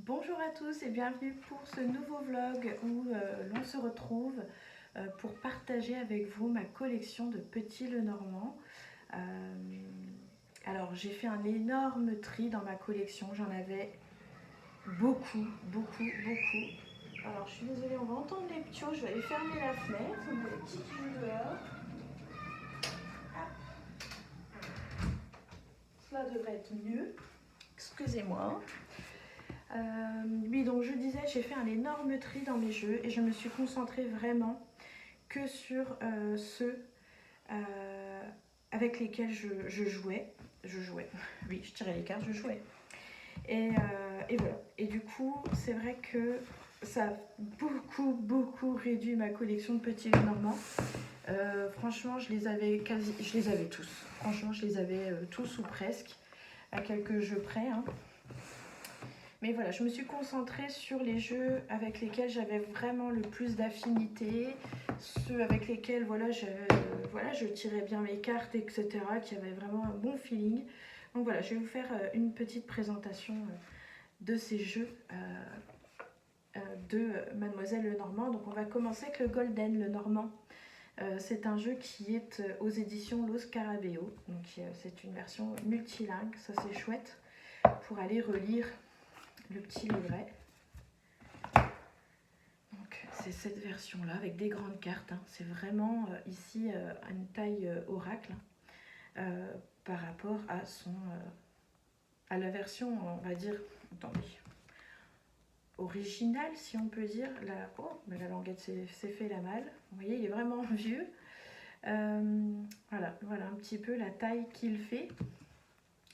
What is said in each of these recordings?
Bonjour à tous et bienvenue pour ce nouveau vlog où l'on se retrouve pour partager avec vous ma collection de petits Lenormand. Alors j'ai fait un énorme tri dans ma collection, j'en avais beaucoup. Alors je suis désolée, on va entendre les ptios, je vais aller fermer la fenêtre, on a les petits qui jouent dehors. Cela devrait être mieux, excusez-moi. Oui, donc je disais, j'ai fait un énorme tri dans mes jeux et je me suis concentrée vraiment que sur ceux avec lesquels je jouais. Oui, je tirais les cartes, je jouais. Et voilà. Et du coup, c'est vrai que ça a beaucoup réduit ma collection de petits Lenormand. Franchement, je les avais tous. Franchement, je les avais tous ou presque, à quelques jeux près. Hein. Mais voilà, je me suis concentrée sur les jeux avec lesquels j'avais vraiment le plus d'affinité, ceux avec lesquels je tirais bien mes cartes, etc., qui avaient vraiment un bon feeling. Donc voilà, je vais vous faire une petite présentation de ces jeux de Mademoiselle Lenormand. Donc on va commencer avec le Golden Lenormand. C'est un jeu qui est aux éditions Lo Scarabeo. Donc c'est une version multilingue, ça c'est chouette, pour aller relire le petit livret. Donc c'est cette version là avec des grandes cartes, hein. C'est vraiment ici à une taille oracle par rapport à la version, on va dire, attendez, originale si on peut dire. La languette s'est fait la malle, vous voyez il est vraiment vieux. Voilà un petit peu la taille qu'il fait.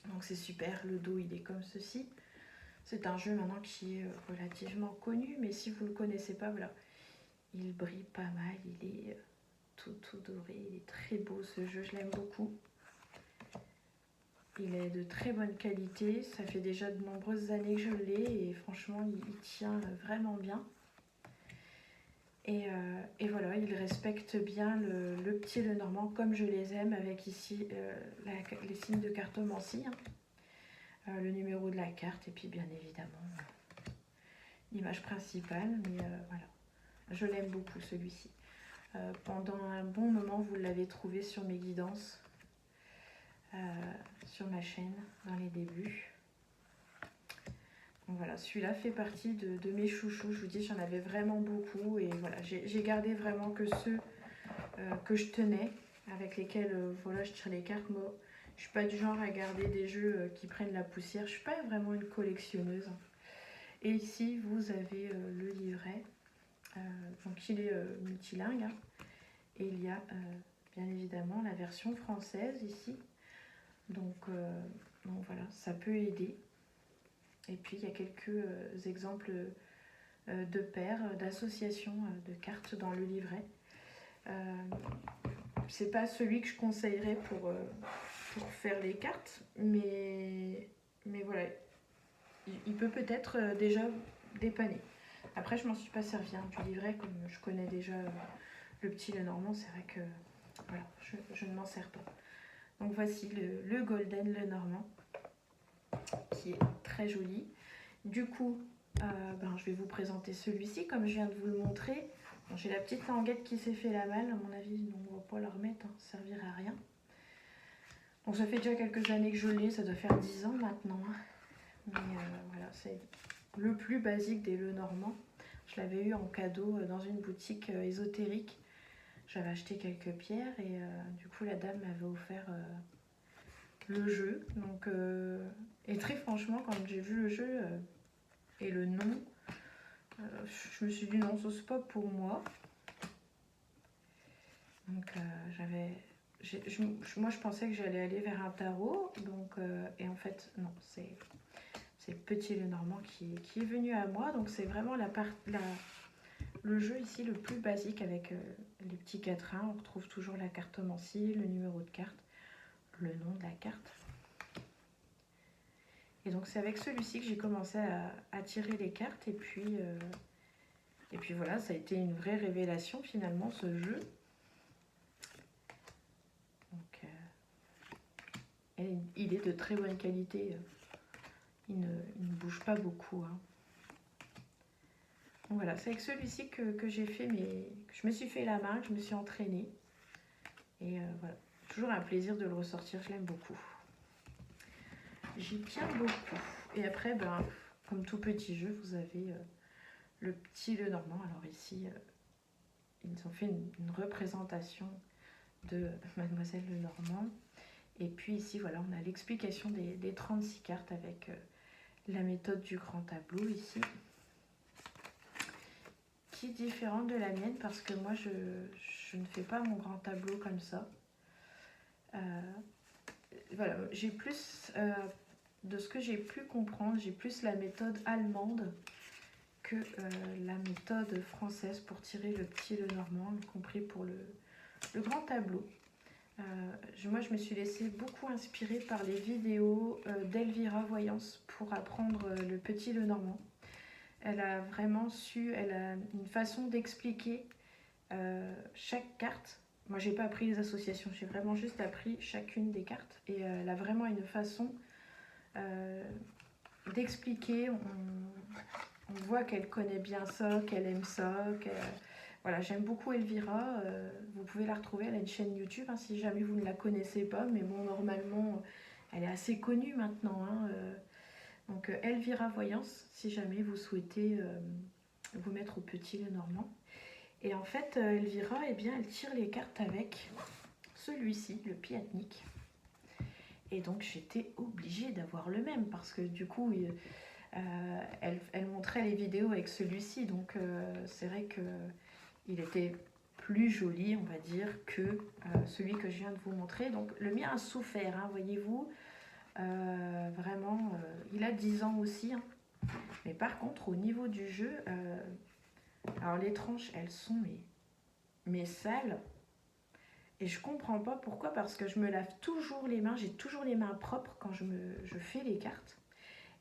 Donc c'est super, le dos il est comme ceci. C'est un jeu maintenant qui est relativement connu, mais si vous ne le connaissez pas, voilà, il brille pas mal, il est tout doré, il est très beau ce jeu, je l'aime beaucoup. Il est de très bonne qualité, ça fait déjà de nombreuses années que je l'ai et franchement il tient vraiment bien. Et voilà, il respecte bien le petit Lenormand comme je les aime, avec ici les signes de cartomancie, hein. Le numéro de la carte et puis bien évidemment l'image principale, mais voilà, je l'aime beaucoup celui-ci. Pendant un bon moment vous l'avez trouvé sur mes guidances, sur ma chaîne dans les débuts. Donc voilà, celui-là fait partie de mes chouchous, je vous dis j'en avais vraiment beaucoup et voilà, j'ai gardé vraiment que ceux que je tenais, avec lesquels voilà, je tire les cartes. Moi je suis pas du genre à garder des jeux qui prennent la poussière, je suis pas vraiment une collectionneuse. Et ici vous avez le livret, donc il est multilingue, hein, et il y a bien évidemment la version française ici. Donc voilà, ça peut aider. Et puis il y a quelques exemples de paires, d'associations de cartes dans le livret. C'est pas celui que je conseillerais pour faire les cartes, mais voilà, il peut peut-être déjà dépanner. Après je m'en suis pas servi du livret, comme je connais déjà le petit Lenormand, c'est vrai que voilà, je ne m'en sers pas. Donc voici le Golden Lenormand, qui est très joli. Du coup, je vais vous présenter celui-ci comme je viens de vous le montrer. Bon, j'ai la petite languette qui s'est fait la malle, à mon avis, donc on va pas la remettre, hein, ça servira à rien. Donc ça fait déjà quelques années que je l'ai, ça doit faire 10 ans maintenant, hein. Mais voilà, c'est le plus basique des Lenormand. Je l'avais eu en cadeau dans une boutique ésotérique. J'avais acheté quelques pierres et du coup la dame m'avait offert le jeu. Donc, et très franchement, quand j'ai vu le jeu et le nom, je me suis dit non, ça c'est pas pour moi. Donc moi je pensais que j'allais aller vers un tarot, donc, et en fait non, c'est le petit Lenormand qui est venu à moi. Donc c'est vraiment le jeu ici le plus basique, avec les petits quatrains. On retrouve toujours la cartomancie, le numéro de carte, le nom de la carte. Et donc c'est avec celui-ci que j'ai commencé à tirer les cartes, et puis voilà, ça a été une vraie révélation finalement ce jeu. Donc, et il est de très bonne qualité, il ne bouge pas beaucoup, hein. Voilà, c'est avec celui-ci que j'ai fait que je me suis fait la main, que je me suis entraînée. Et voilà, toujours un plaisir de le ressortir, je l'aime beaucoup. J'y tiens beaucoup. Et après, ben, comme tout petit jeu, vous avez le petit Lenormand. Alors ici, ils ont fait une représentation de Mademoiselle Lenormand. Et puis ici, voilà, on a l'explication des 36 cartes avec la méthode du grand tableau ici, qui est différente de la mienne parce que moi, je ne fais pas mon grand tableau comme ça. Voilà, j'ai plus, de ce que j'ai pu comprendre, j'ai plus la méthode allemande que la méthode française pour tirer le petit Lenormand, y compris pour le grand tableau. Moi, je me suis laissée beaucoup inspirer par les vidéos d'Elvira Voyance pour apprendre le petit Lenormand. Elle a vraiment elle a une façon d'expliquer chaque carte. Moi, j'ai pas appris les associations, j'ai vraiment juste appris chacune des cartes. Et elle a vraiment une façon d'expliquer. On voit qu'elle connaît bien ça, qu'elle aime ça. Voilà, j'aime beaucoup Elvira. Vous pouvez la retrouver, elle a une chaîne YouTube hein, si jamais vous ne la connaissez pas. Mais bon, normalement, elle est assez connue maintenant. Hein, donc Elvira Voyance, si jamais vous souhaitez vous mettre au petit Lenormand. Et en fait, Elvira, eh bien, elle tire les cartes avec celui-ci, le Piatnik. Et donc, j'étais obligée d'avoir le même parce que du coup, elle montrait les vidéos avec celui-ci. Donc, c'est vrai qu'il était plus joli, on va dire, que celui que je viens de vous montrer. Donc, le mien a souffert, hein, voyez-vous. Vraiment, il a 10 ans aussi. Hein. Mais par contre, au niveau du jeu, alors les tranches, elles sont mais sales. Et je comprends pas pourquoi, parce que je me lave toujours les mains, j'ai toujours les mains propres quand je fais les cartes.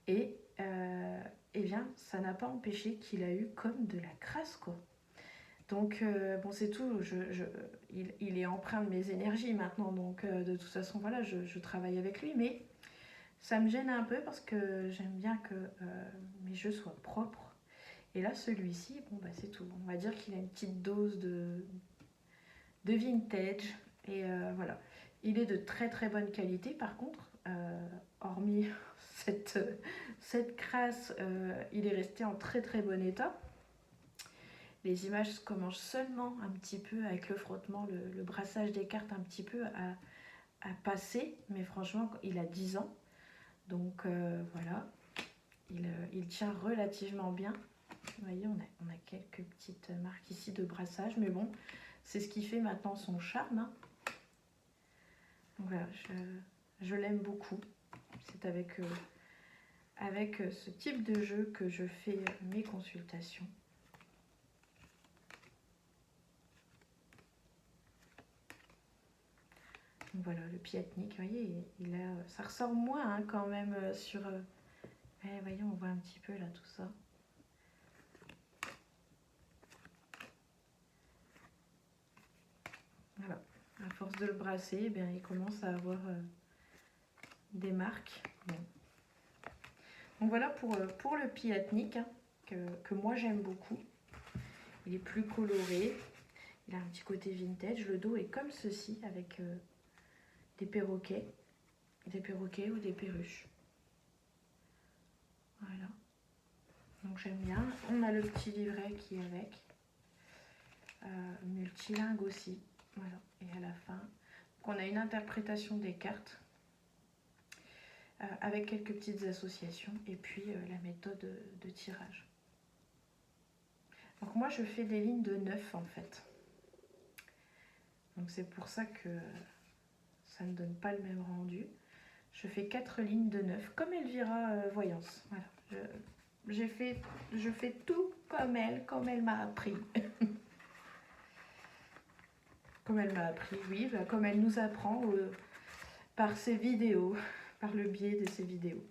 Et eh bien, ça n'a pas empêché qu'il a eu comme de la crasse, quoi. Donc, bon, c'est tout. Il est empreint de mes énergies maintenant. Donc, de toute façon, voilà, je travaille avec lui. Mais ça me gêne un peu parce que j'aime bien que mes jeux soient propres. Et là, celui-ci, bon, bah, c'est tout. On va dire qu'il a une petite dose de vintage. Et voilà. Il est de très très bonne qualité. Par contre, hormis cette crasse, il est resté en très très bon état. Les images commencent seulement un petit peu avec le frottement, le brassage des cartes un petit peu à passer. Mais franchement, il a 10 ans. Donc voilà, il tient relativement bien. Vous voyez, on a quelques petites marques ici de brassage. Mais bon, c'est ce qui fait maintenant son charme. Hein. Donc voilà, je l'aime beaucoup. C'est avec ce type de jeu que je fais mes consultations. Donc voilà, le Piatnik, vous voyez, ça ressort moins hein, quand même sur... vous voyez, on voit un petit peu là tout ça. Voilà, à force de le brasser, eh bien, il commence à avoir des marques. Bon. Donc voilà pour le Piatnik, hein, que moi j'aime beaucoup. Il est plus coloré, il a un petit côté vintage. Le dos est comme ceci, avec des perroquets ou des perruches. Voilà. Donc j'aime bien. On a le petit livret qui est avec. Multilingue aussi. Voilà. Et à la fin, donc on a une interprétation des cartes avec quelques petites associations et puis la méthode de tirage. Donc moi je fais des lignes de 9 en fait. Donc c'est pour ça que ça ne donne pas le même rendu. Je fais 4 lignes de 9 comme Elvira Voyance. Voilà. Je fais tout comme elle m'a appris. Comme elle m'a appris, oui, bah, comme elle nous apprend par ses vidéos, par le biais de ses vidéos.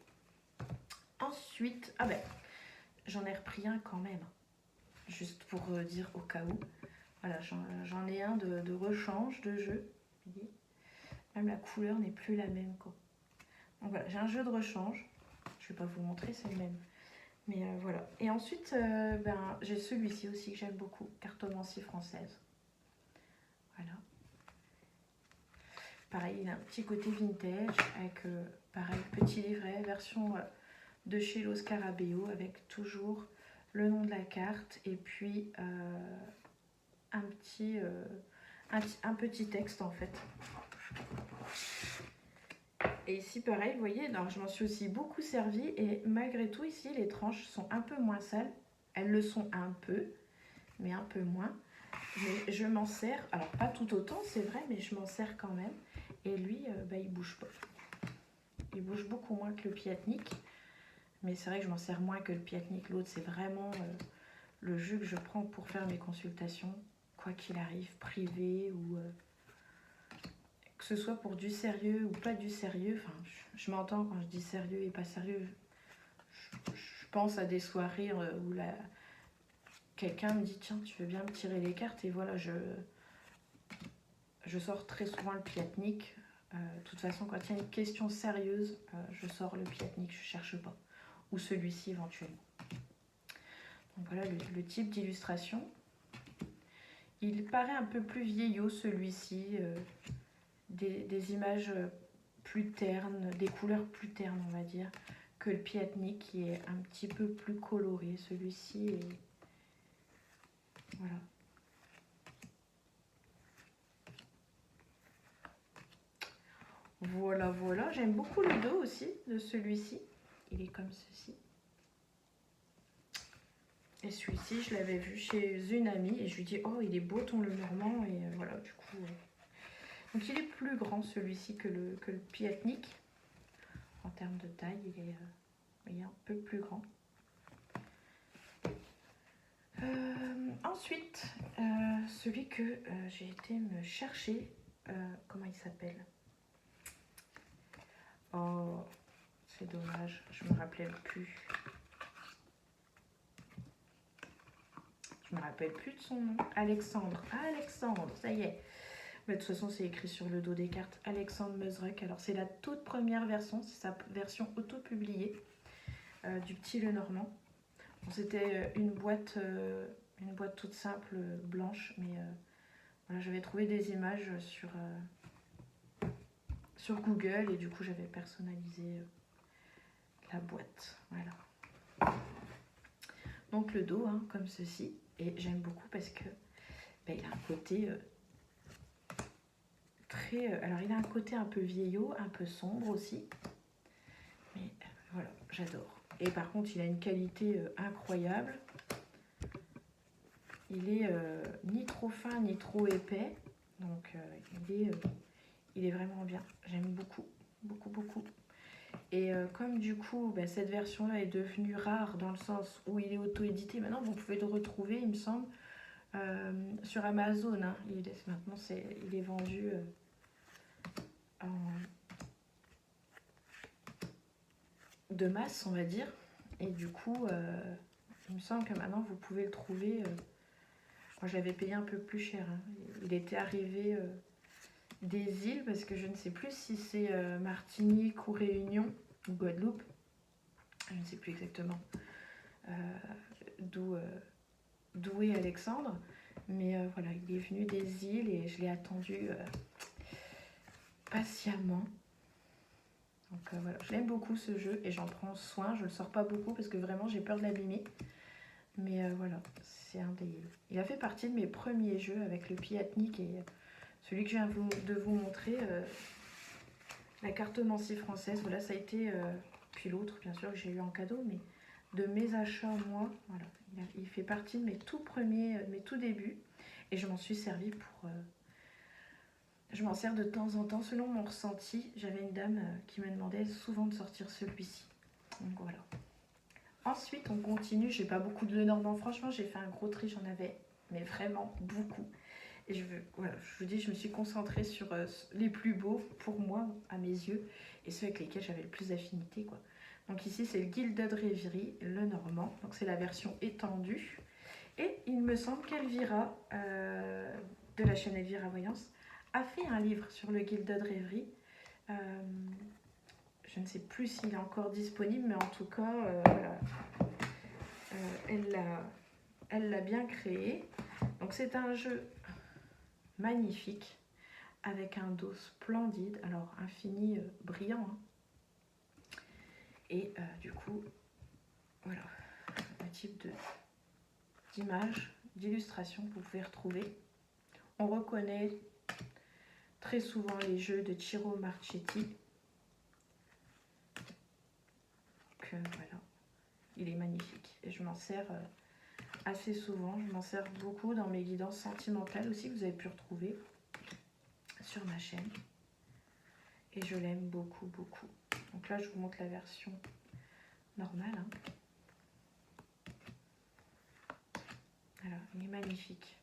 Ensuite, j'en ai repris un quand même, juste pour dire au cas où. Voilà, j'en ai un de rechange de jeu. Même la couleur n'est plus la même, quoi. Donc voilà, j'ai un jeu de rechange. Je ne vais pas vous montrer, c'est le même. Mais voilà. Et ensuite, j'ai celui-ci aussi que j'aime beaucoup, Cartomancie française. Voilà. Pareil, il a un petit côté vintage avec, pareil, petit livret, version de chez Los Scarabeo avec toujours le nom de la carte et puis un petit texte en fait. Et ici pareil, vous voyez, alors je m'en suis aussi beaucoup servi et malgré tout ici les tranches sont un peu moins sales. Elles le sont un peu, mais un peu moins. Mais je m'en sers, alors pas tout autant c'est vrai, mais je m'en sers quand même. Et lui, il bouge pas. Il bouge beaucoup moins que le Piatnik. Mais c'est vrai que je m'en sers moins que le Piatnik. L'autre, c'est vraiment le jeu que je prends pour faire mes consultations, quoi qu'il arrive, privé ou que ce soit pour du sérieux ou pas du sérieux. Enfin, je m'entends quand je dis sérieux et pas sérieux. Je pense à des soirées où quelqu'un me dit tiens, tu veux bien me tirer les cartes et voilà, je sors très souvent le Piatnik. De toute façon, quand il y a une question sérieuse, je sors le Piatnik, je cherche pas. Ou celui-ci éventuellement. Donc voilà le type d'illustration. Il paraît un peu plus vieillot celui-ci, des images plus ternes, des couleurs plus ternes on va dire, que le Piatnik qui est un petit peu plus coloré. Celui-ci est... Voilà. Voilà, j'aime beaucoup le dos aussi de celui-ci. Il est comme ceci. Et celui-ci, je l'avais vu chez une amie et je lui dis oh il est beau ton Lenormand et voilà du coup. Donc il est plus grand celui-ci que le Piatnik. En termes de taille, il est un peu plus grand. Ensuite, celui que j'ai été me chercher, comment il s'appelle? Oh, c'est dommage, je me rappelle plus. Je me rappelle plus de son nom. Alexandre. Ah, Alexandre, ça y est. Mais de toute façon, c'est écrit sur le dos des cartes. Alexandre Meusruck. Alors, c'est la toute première version. C'est sa version auto-publiée du petit Lenormand. Bon, c'était une boîte toute simple, blanche. Mais voilà, j'avais trouvé des images sur Google. Et du coup, j'avais personnalisé la boîte. Voilà. Donc, le dos, hein, comme ceci. Et j'aime beaucoup parce que il a un côté très... alors, il a un côté un peu vieillot, un peu sombre aussi. Mais voilà, j'adore. Et par contre, il a une qualité incroyable. Il est ni trop fin, ni trop épais. Donc, il est vraiment bien. J'aime beaucoup, beaucoup, beaucoup. Et comme du coup, cette version-là est devenue rare dans le sens où il est auto-édité, maintenant vous pouvez le retrouver, il me semble, sur Amazon. Hein. Maintenant, il est vendu de masse, on va dire. Et du coup, il me semble que maintenant, vous pouvez le trouver... moi, je l'avais payé un peu plus cher. Hein. Il était arrivé des îles, parce que je ne sais plus si c'est Martinique ou Réunion, ou Guadeloupe. Je ne sais plus exactement d'où est Alexandre. Mais voilà, il est venu des îles et je l'ai attendu patiemment. Donc voilà, je l'aime beaucoup ce jeu et j'en prends soin. Je ne le sors pas beaucoup parce que vraiment j'ai peur de l'abîmer. Mais voilà, c'est il a fait partie de mes premiers jeux avec le Piatnik et celui que je viens de vous montrer, la Cartomancie française. Voilà, ça a été, puis l'autre bien sûr que j'ai eu en cadeau, mais de mes achats moi, voilà. Il fait partie de mes tout premiers, mes tout débuts et je m'en suis servi pour... je m'en sers de temps en temps selon mon ressenti. J'avais une dame qui me demandait souvent de sortir celui-ci. Donc voilà. Ensuite, on continue. J'ai pas beaucoup de Lenormand. Franchement, j'ai fait un gros tri. J'en avais, mais vraiment beaucoup. Et je vous dis, je me suis concentrée sur les plus beaux pour moi, à mes yeux, et ceux avec lesquels j'avais le plus d'affinité, quoi. Donc ici, c'est le Gilded Reverie, Lenormand. Donc c'est la version étendue. Et il me semble qu'Elvira, de la chaîne Elvira Voyance, a fait un livre sur le Gilded Reverie. Je ne sais plus s'il est encore disponible, mais en tout cas, voilà. elle l'a bien créé. Donc c'est un jeu magnifique avec un dos splendide, alors un fini brillant. Hein. Et du coup, voilà le type d'image, d'illustration que vous pouvez retrouver. On reconnaît très souvent les jeux de Ciro Marchetti. Donc voilà, il est magnifique et je m'en sers assez souvent. Je m'en sers beaucoup dans mes guidances sentimentales aussi que vous avez pu retrouver sur ma chaîne. Et je l'aime beaucoup, beaucoup. Donc là, je vous montre la version normale. Hein. Voilà, il est magnifique.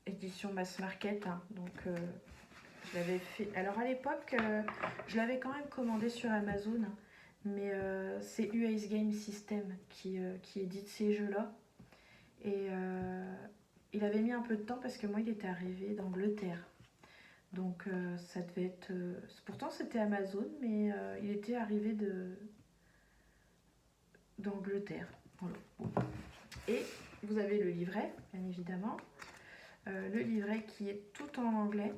Édition mass market, hein, donc je l'avais fait. Alors à l'époque, je l'avais quand même commandé sur Amazon, hein, mais c'est US Game System qui édite ces jeux-là. Et il avait mis un peu de temps parce que moi, il était arrivé d'Angleterre. Donc ça devait être... pourtant, c'était Amazon, mais il était arrivé d'Angleterre. Voilà. Et vous avez le livret, bien évidemment. Le livret qui est tout en anglais.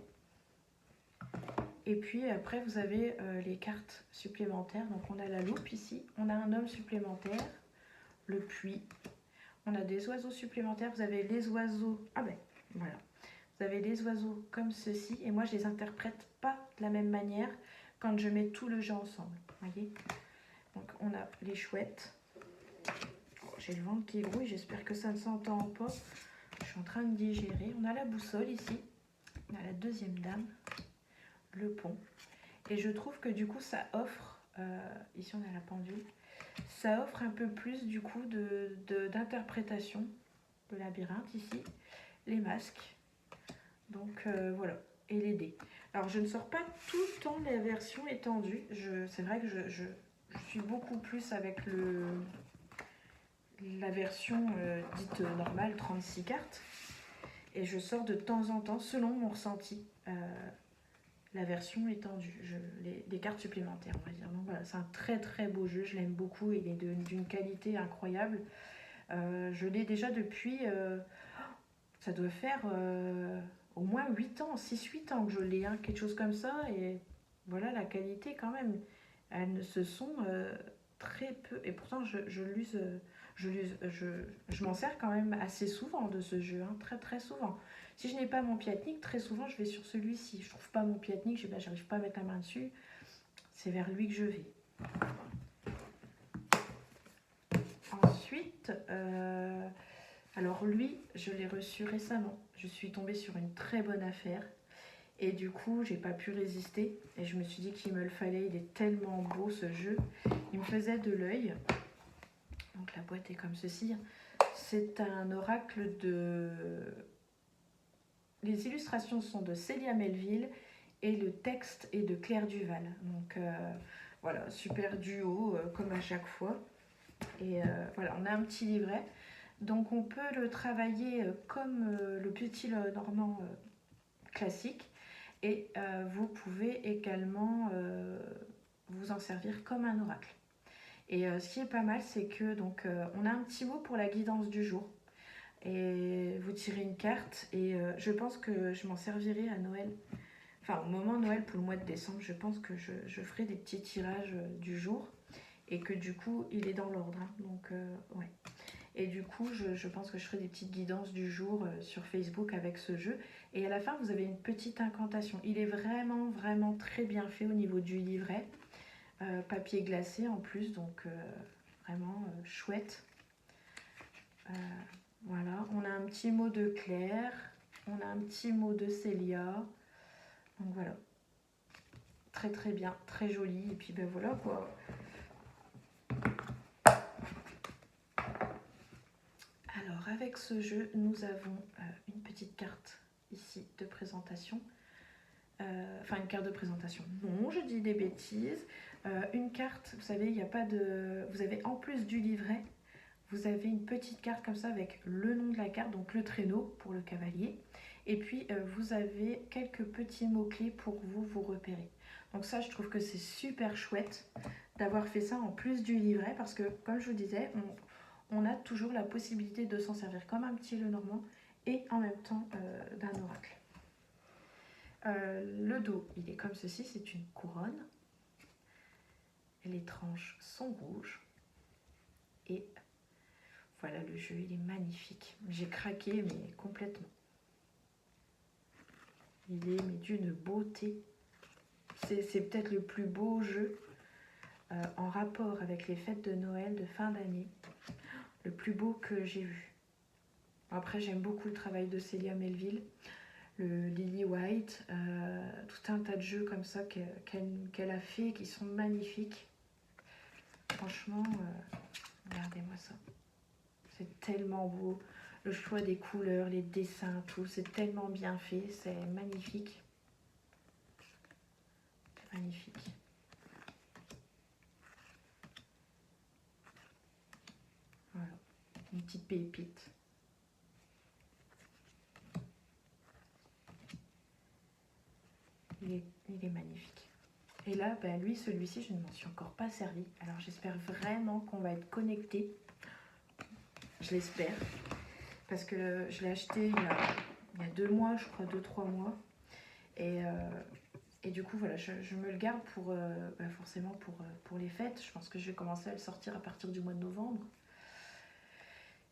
Et puis après, vous avez les cartes supplémentaires. Donc on a la loupe ici. On a un homme supplémentaire. Le puits. On a des oiseaux supplémentaires. Vous avez les oiseaux... Ah ben, voilà. Vous avez les oiseaux comme ceci. Et moi, je les interprète pas de la même manière quand je mets tout le jeu ensemble. Voyez. Donc on a les chouettes. J'ai le ventre qui grouille. J'espère que ça ne s'entend pas. Je suis en train de digérer. On a la boussole ici. On a la deuxième dame. Le pont. Et je trouve que du coup, ça offre... ici, on a la pendule. Ça offre un peu plus du coup d'interprétation. Le labyrinthe ici. Les masques. Donc voilà. Et les dés. Alors, je ne sors pas tout le temps la version étendue. C'est vrai que je suis beaucoup plus avec la version dite normale, 36 cartes. Et je sors de temps en temps, selon mon ressenti, la version étendue, les cartes supplémentaires, on va dire. Donc voilà, c'est un très très beau jeu, je l'aime beaucoup, il est d'une qualité incroyable. Je l'ai déjà depuis, ça doit faire au moins 8 ans, 6-8 ans que je l'ai, hein, quelque chose comme ça. Et voilà la qualité quand même. Elles ne se sont très peu, et pourtant je m'en sers quand même assez souvent de ce jeu, hein, très très souvent. Si je n'ai pas mon piatnik, très souvent je vais sur celui-ci. Je trouve pas mon piatnik, j'arrive pas à mettre la main dessus, c'est vers lui que je vais. Ensuite, alors lui, je l'ai reçu récemment. Je suis tombée sur une très bonne affaire. Et du coup, j'ai pas pu résister. Et je me suis dit qu'il me le fallait. Il est tellement beau ce jeu. Il me faisait de l'œil. Donc la boîte est comme ceci. C'est un oracle de... Les illustrations sont de Célia Melville et le texte est de Claire Duval. Donc voilà, super duo comme à chaque fois. Et voilà, on a un petit livret. Donc on peut le travailler comme le petit normand classique. Et vous pouvez également vous en servir comme un oracle. Et ce qui est pas mal, c'est que donc on a un petit mot pour la guidance du jour. Et vous tirez une carte et je pense que je m'en servirai à Noël. Enfin, au moment de Noël pour le mois de décembre, je pense que je ferai des petits tirages du jour et que du coup, il est dans l'ordre. Hein. Donc, ouais. Et du coup, je pense que je ferai des petites guidances du jour sur Facebook avec ce jeu. Et à la fin, vous avez une petite incantation. Il est vraiment, vraiment très bien fait au niveau du livret. Papier glacé en plus, donc vraiment chouette. Voilà, on a un petit mot de Claire. On a un petit mot de Célia. Donc voilà. Très très bien, très joli. Et puis ben voilà quoi. Alors avec ce jeu, nous avons une petite carte ici de présentation. Enfin une carte de présentation. Non, je dis des bêtises. Une carte, vous savez, il n'y a pas de... Vous avez en plus du livret, vous avez une petite carte comme ça avec le nom de la carte, donc le traîneau pour le cavalier. Et puis vous avez quelques petits mots-clés pour vous repérer. Donc ça, je trouve que c'est super chouette d'avoir fait ça en plus du livret parce que, comme je vous disais, on a toujours la possibilité de s'en servir comme un petit Lenormand et en même temps d'un oracle. Le dos, il est comme ceci, c'est une couronne. Les tranches sont rouges. Et voilà, le jeu, il est magnifique. J'ai craqué, mais complètement. Il est d'une beauté. C'est peut-être le plus beau jeu en rapport avec les fêtes de Noël de fin d'année. Le plus beau que j'ai vu. Après, j'aime beaucoup le travail de Célia Melville, le Lily White, tout un tas de jeux comme ça qu'elle a fait qui sont magnifiques. Franchement, regardez-moi ça. C'est tellement beau. Le choix des couleurs, les dessins, tout, c'est tellement bien fait. C'est magnifique. C'est magnifique. Voilà, une petite pépite. Il est magnifique. Et là, ben, lui, celui-ci, je ne m'en suis encore pas servi. Alors j'espère vraiment qu'on va être connectés. Je l'espère. Parce que je l'ai acheté il y a 2 mois, je crois, 2-3 mois. Et du coup, voilà, je me le garde pour, forcément pour les fêtes. Je pense que je vais commencer à le sortir à partir du mois de novembre.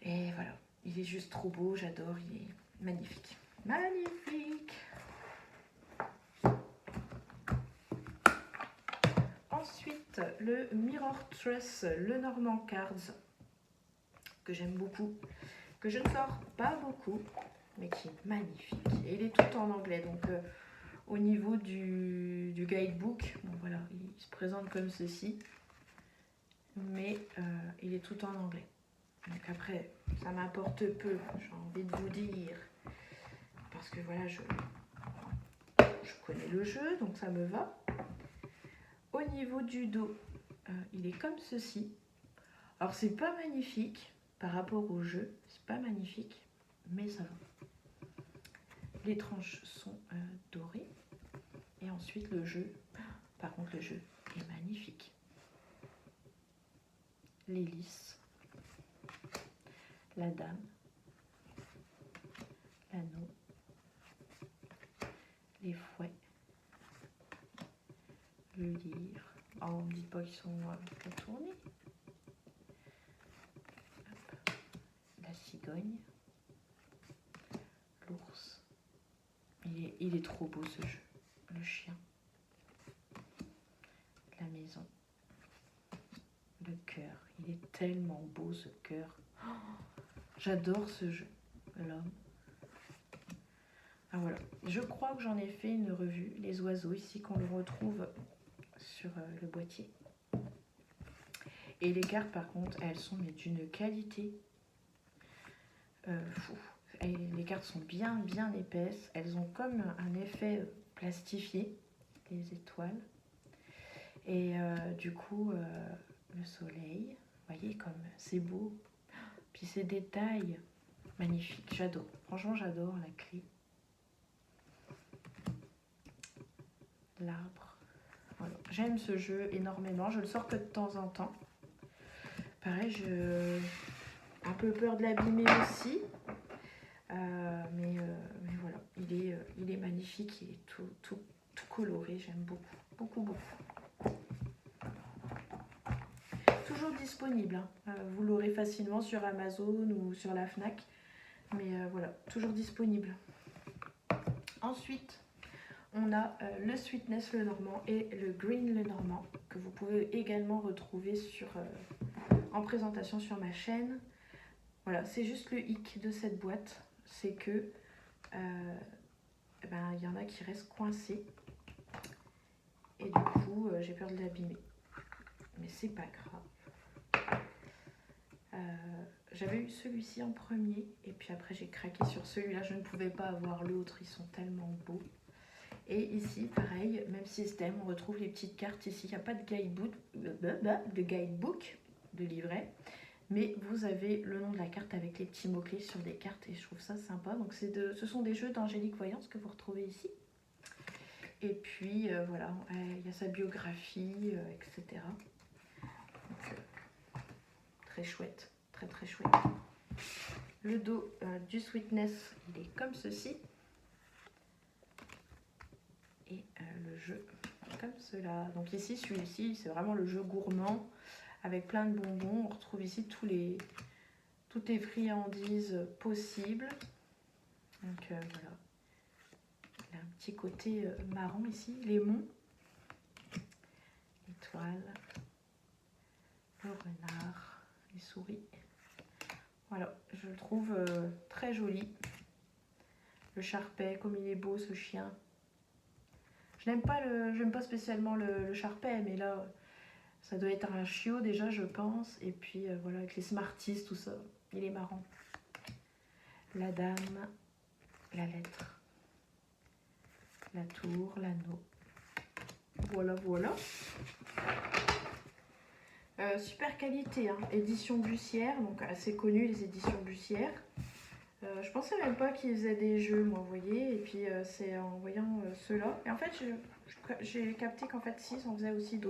Et voilà, il est juste trop beau, j'adore, il est magnifique. Magnifique! Ensuite, le Mirror Trust Lenormand Cards, que j'aime beaucoup, que je ne sors pas beaucoup, mais qui est magnifique. Et il est tout en anglais, donc au niveau du guidebook, bon voilà, il se présente comme ceci, mais il est tout en anglais. Donc après, ça m'importe peu, j'ai envie de vous dire, parce que voilà, je connais le jeu, donc ça me va. Au niveau du dos, il est comme ceci. Alors c'est pas magnifique par rapport au jeu, c'est pas magnifique, mais ça va. Les tranches sont dorées. Et ensuite le jeu, par contre le jeu est magnifique. L'hélice, la dame, l'anneau, les fouets, le livre. Oh, on me dit pas qu'ils sont retournés. Hop. La cigogne, l'ours. Il est trop beau ce jeu. Le chien, la maison, le cœur. Il est tellement beau ce cœur. Oh, j'adore ce jeu. L'homme. Ah voilà, je crois que j'en ai fait une revue, les oiseaux, ici qu'on le retrouve sur le boîtier. Et les cartes par contre, elles sont d'une qualité fou. Et les cartes sont bien épaisses, elles ont comme un effet plastifié, les étoiles. Et du coup, le soleil, vous voyez comme c'est beau. Puis ces détails magnifiques, j'adore. Franchement, j'adore la clé. L'arbre. Voilà. J'aime ce jeu énormément. Je le sors que de temps en temps. Pareil, j'ai un peu peur de l'abîmer aussi. Mais voilà, il est magnifique. Il est tout coloré. J'aime beaucoup. Toujours disponible. Hein. Vous l'aurez facilement sur Amazon ou sur la Fnac. Mais voilà, toujours disponible. Ensuite, on a le Sweetness Lenormand et le Green Lenormand que vous pouvez également retrouver en présentation sur ma chaîne. Voilà, c'est juste le hic de cette boîte, c'est que y en a qui restent coincés et du coup j'ai peur de l'abîmer. Mais c'est pas grave. J'avais eu celui-ci en premier et puis après j'ai craqué sur celui-là. Je ne pouvais pas avoir l'autre, ils sont tellement beaux. Et ici, pareil, même système, on retrouve les petites cartes ici. Il n'y a pas de guidebook, de livret, mais vous avez le nom de la carte avec les petits mots-clés sur des cartes et je trouve ça sympa. Donc ce sont des jeux d'Angélique Voyance que vous retrouvez ici. Et puis voilà, il y a sa biographie, etc. Donc, très chouette, très très chouette. Le dos du Sweetness, il est comme ceci. Et le jeu comme cela. Donc ici, celui-ci, c'est vraiment le jeu gourmand avec plein de bonbons. On retrouve ici toutes les friandises possibles. Donc voilà. Il a un petit côté marron ici. Les monts, l'étoile, le renard, les souris. Voilà, je le trouve très joli. Le Sharpei, comme il est beau ce chien. Je n'aime pas spécialement le Sharpei, mais là, ça doit être un chiot déjà, je pense. Et puis voilà, avec les Smarties, tout ça, il est marrant. La dame, la lettre, la tour, l'anneau. Voilà, voilà. Super qualité, hein. Édition Bussière, donc assez connu les éditions Bussière. Je pensais même pas qu'ils faisaient des jeux, moi, vous voyez. Et puis c'est en voyant ceux-là. Et en fait, j'ai capté qu'en fait, si, ils en faisaient aussi d'autres.